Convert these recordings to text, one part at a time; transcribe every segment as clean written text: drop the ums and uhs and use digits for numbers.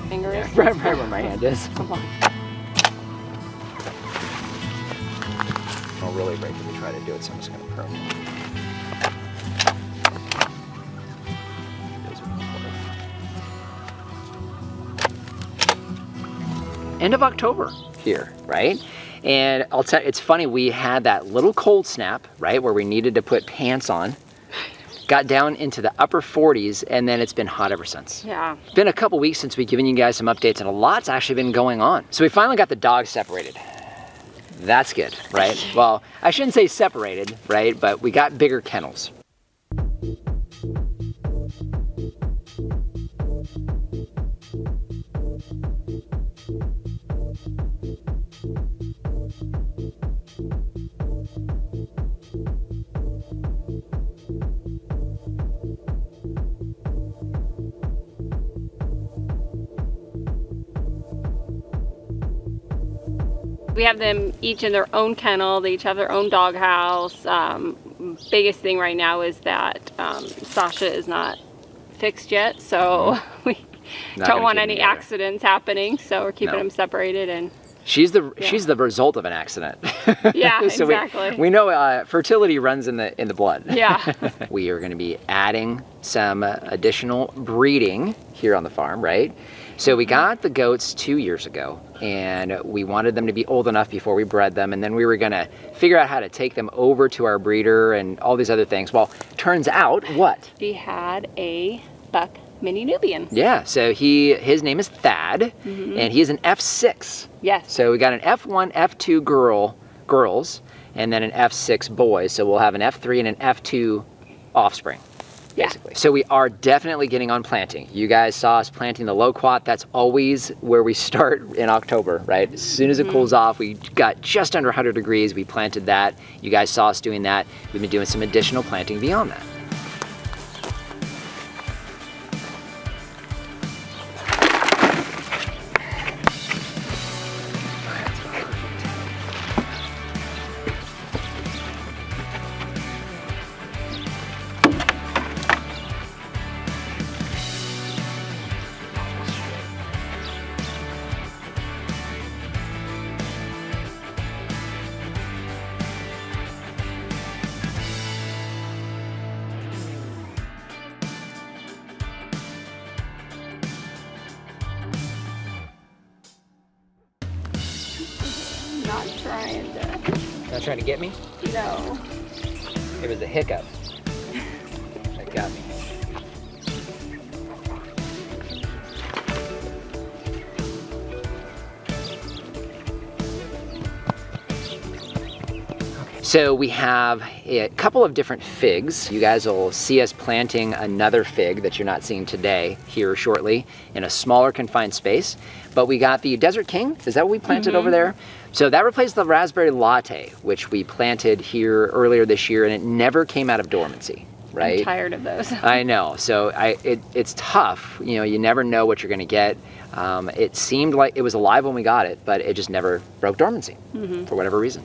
Fingers? Right where my hand is. Come on. I'll really break if we try to do it, so I'm just gonna prune. End of October here, right? And I'll tell you, it's funny, we had that little cold snap, right, where we needed to put pants on. Got down into the upper 40s, and then it's been hot ever since. Yeah. It's been a couple weeks since we've given you guys some updates, and a lot's actually been going on. So we finally got the dogs separated. That's good, right? Well, I shouldn't say separated, right? But we got bigger kennels. We have them each in their own kennel. They each have their own doghouse. Biggest thing right now is that Sasha is not fixed yet, so we don't want any accidents happening. So we're keeping them separated, and she's the result of an accident. Yeah, so exactly. We know fertility runs in the blood. Yeah. We are going to be adding some additional breeding here on the farm, right? So we got the goats 2 years ago, and we wanted them to be old enough before we bred them, and then we were gonna figure out how to take them over to our breeder and all these other things. Well, turns out what? We had a buck mini Nubian. Yeah, so his name is Thad, and he is an F6. Yes. So we got an F1, F2 girls, and then an F6 boys. So we'll have an F3 and an F2 offspring. Basically. Yeah. So we are definitely getting on planting. You guys saw us planting the loquat. That's always where we start in October, right? As soon as it cools off, we got just under 100 degrees. We planted that. You guys saw us doing that. We've been doing some additional planting beyond that. Not trying to get me? No. It was a hiccup that got me. Okay, So we have a couple of different figs. You guys will see us planting another fig that you're not seeing today here shortly in a smaller confined space. But we got the Desert King. Is that what we planted over there? So that replaced the Raspberry Latte, which we planted here earlier this year, and it never came out of dormancy. Right? I'm tired of those. I know. So it's tough. You know, you never know what you're going to get. It seemed like it was alive when we got it, but it just never broke dormancy for whatever reason.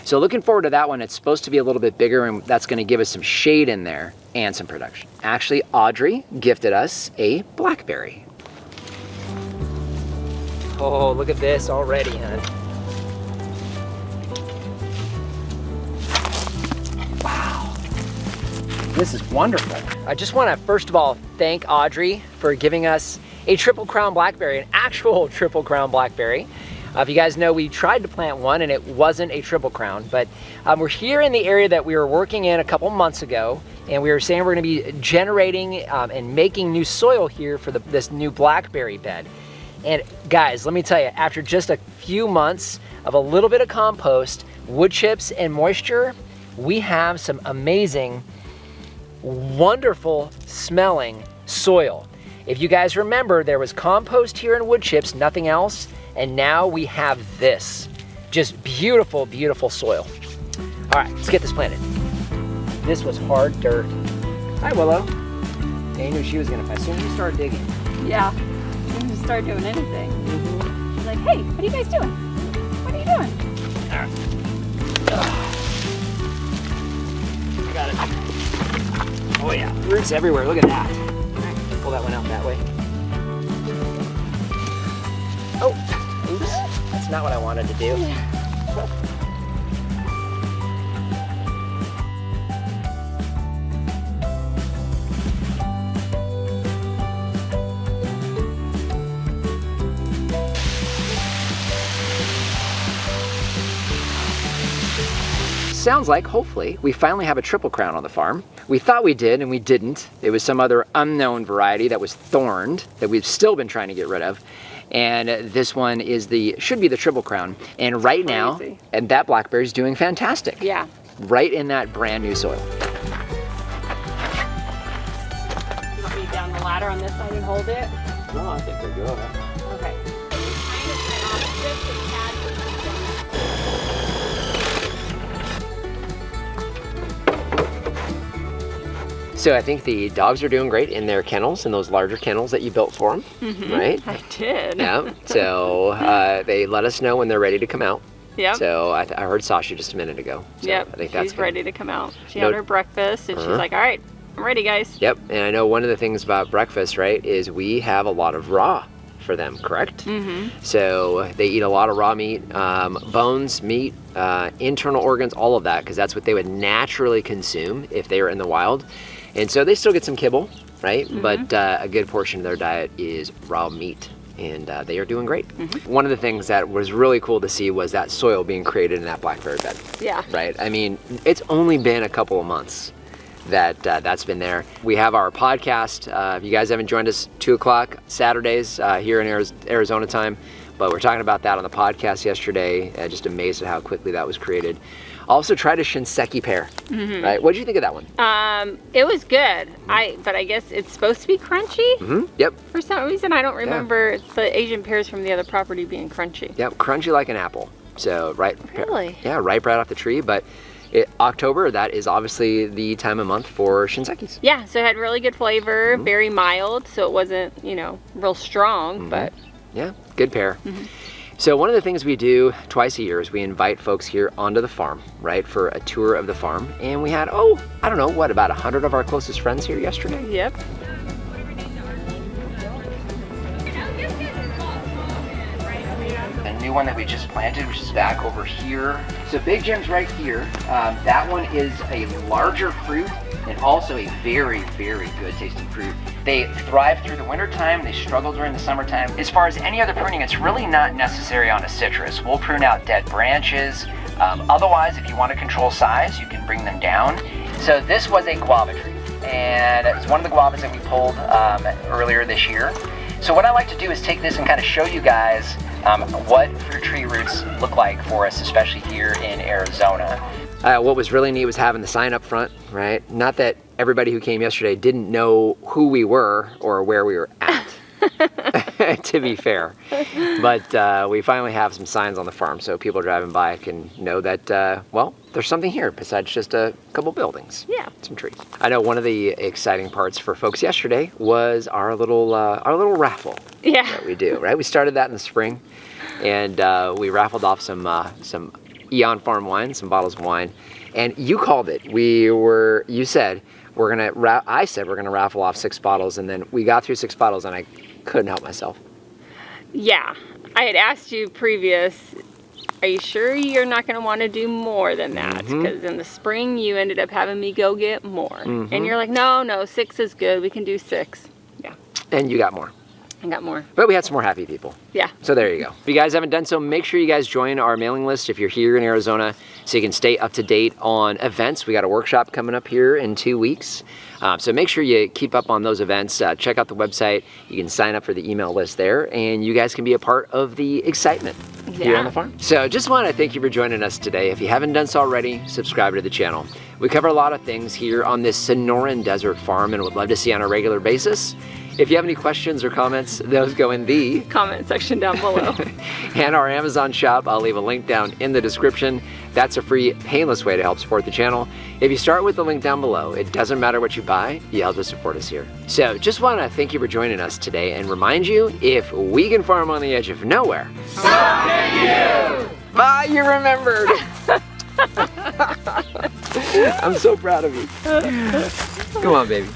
So looking forward to that one. It's supposed to be a little bit bigger, and that's going to give us some shade in there and some production. Actually, Audrey gifted us a Blackberry. Oh, look at this already, hon. Wow. This is wonderful. I just want to, first of all, thank Audrey for giving us a Triple Crown Blackberry, an actual Triple Crown Blackberry. If you guys know, we tried to plant one and it wasn't a Triple Crown, but we're here in the area that we were working in a couple months ago, and we were saying we're going to be generating and making new soil here for this new blackberry bed. And guys, let me tell you, after just a few months of a little bit of compost, wood chips, and moisture, we have some amazing, wonderful smelling soil. If you guys remember, there was compost here and wood chips, nothing else. And now we have this. Just beautiful, beautiful soil. All right, let's get this planted. This was hard dirt. Hi, Willow. I knew she was gonna find. As soon as you start digging. Yeah, as soon as you start doing anything. She's like, hey, what are you guys doing? What are you doing? All right. I got it. Oh yeah, roots everywhere, look at that. All right, pull that one out that way. Oh, oops, that's not what I wanted to do. Sounds like, hopefully, we finally have a Triple Crown on the farm. We thought we did, and we didn't. It was some other unknown variety that was thorned that we've still been trying to get rid of. And this one is should be the Triple Crown. And right now, and that blackberry's doing fantastic. Yeah. Right in that brand new soil. You want me down the ladder on this side and hold it? No, I think they're good. Okay. So I think the dogs are doing great in their kennels, in those larger kennels that you built for them, right? I did. Yeah. So they let us know when they're ready to come out. Yep. So I heard Sasha just a minute ago. So yep. I think that's she's ready to come out. She had her breakfast and she's like, all right, I'm ready, guys. Yep. And I know one of the things about breakfast, right, is we have a lot of raw for them, correct? So they eat a lot of raw meat, bones, meat, internal organs, all of that, because that's what they would naturally consume if they were in the wild. And so they still get some kibble, right? But a good portion of their diet is raw meat, and they are doing great. One of the things that was really cool to see was that soil being created in that blackberry bed. Yeah. Right? I mean, it's only been a couple of months that that's been there. We have our podcast. If you guys haven't joined us, 2 o'clock Saturdays here in Arizona time, but we're talking about that on the podcast yesterday. Just amazed at how quickly that was created. Also tried a Shinseki pear, right? What did you think of that one? It was good. But I guess it's supposed to be crunchy. Yep. For some reason, I don't remember the Asian pears from the other property being crunchy. Yep, crunchy like an apple. So Really? Yeah, ripe right off the tree. But October, that is obviously the time of month for Shinsekis. Yeah, so it had really good flavor, very mild, so it wasn't, real strong, but yeah, good pear. So one of the things we do twice a year is we invite folks here onto the farm, right, for a tour of the farm. And we had, I don't know, what, about 100 of our closest friends here yesterday? Yep. A new one that we just planted, which is back over here. So Big Jim's right here. That one is a larger fruit and also a very, very good tasting fruit. They thrive through the winter time, they struggle during the summertime. As far as any other pruning, it's really not necessary on a citrus. We'll prune out dead branches. Otherwise, if you want to control size, you can bring them down. So this was a guava tree, and it's one of the guavas that we pulled earlier this year. So what I like to do is take this and kind of show you guys what fruit tree roots look like for us, especially here in Arizona. What was really neat was having the sign up front, right? Not that everybody who came yesterday didn't know who we were or where we were at, to be fair. But we finally have some signs on the farm so people driving by can know that, well, there's something here besides just a couple buildings. Yeah. Some trees. I know one of the exciting parts for folks yesterday was our little raffle. Yeah. That we do, right? We started that in the spring, and we raffled off some Eon Farm wine, some bottles of wine, and you called it. You said I said we're gonna raffle off 6 bottles, and then we got through 6 bottles, and I couldn't help myself. Yeah, I had asked you previous, are you sure you're not gonna wanna do more than that? Because in the spring, you ended up having me go get more. And you're like, no, 6 is good, we can do 6. Yeah. And you got more. I got more. But we had some more happy people. Yeah. So there you go. If you guys haven't done so, make sure you guys join our mailing list if you're here in Arizona so you can stay up to date on events. We got a workshop coming up here in 2 weeks. So make sure you keep up on those events. Check out the website. You can sign up for the email list there, and you guys can be a part of the excitement here on the farm. So just want to thank you for joining us today. If you haven't done so already, subscribe to the channel. We cover a lot of things here on this Sonoran Desert Farm and would love to see you on a regular basis. If you have any questions or comments, those go in the comment section down below. And our Amazon shop, I'll leave a link down in the description. That's a free, painless way to help support the channel. If you start with the link down below, it doesn't matter what you buy, you help to support us here. So just want to thank you for joining us today and remind you, if we can farm on the edge of nowhere, so can you! Bye, you remembered! I'm so proud of you. Come on, baby.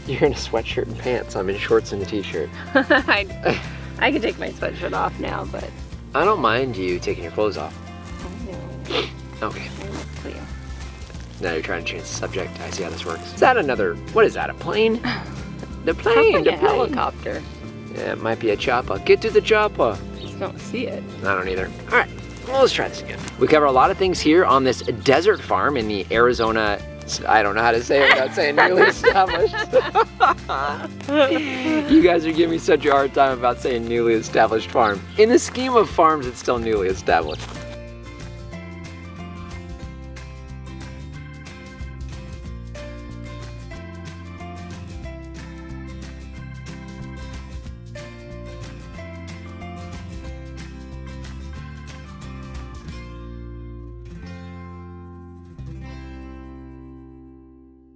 You're in a sweatshirt and pants. I'm in shorts and a t-shirt. I can take my sweatshirt off now, but... I don't mind you taking your clothes off. I know. Okay. That's clear. Now you're trying to change the subject. I see how this works. Is that another... What is that, a plane? The plane! Like a helicopter. Yeah, it might be a chopper. Get to the chopper. I just don't see it. I don't either. All right. Well, let's try this again. We cover a lot of things here on this desert farm in the Arizona... I don't know how to say it without saying newly established. You guys are giving me such a hard time about saying newly established farm. In the scheme of farms, it's still newly established.